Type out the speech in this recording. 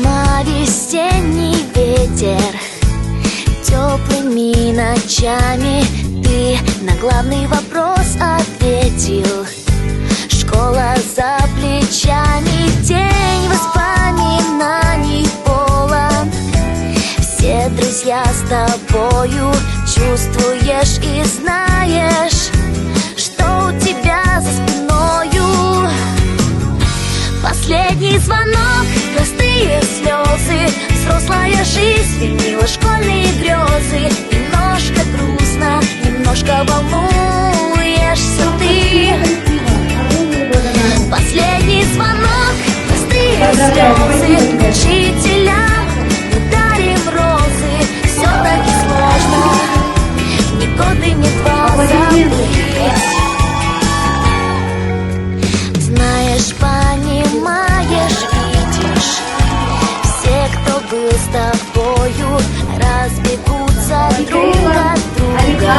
Зима, весенний ветер, теплыми ночами ты на главный вопрос ответил. Школа за плечами, день воспоминаний полон. Все друзья с тобою, чувствуешь и знаешь, что у тебя за спиною. Последний звонок, простые слезы, взрослая жизнь сменила школьные грезы. Немножко грустно, немножко волнуешься ты. Последний звонок, простые слезы, учителям мы дарим розы. Все так и сложно, ни годы, ни два забыть. Знаешь, понимаешь, видишь, все, кто был с тобою, разбегутся друг от друга.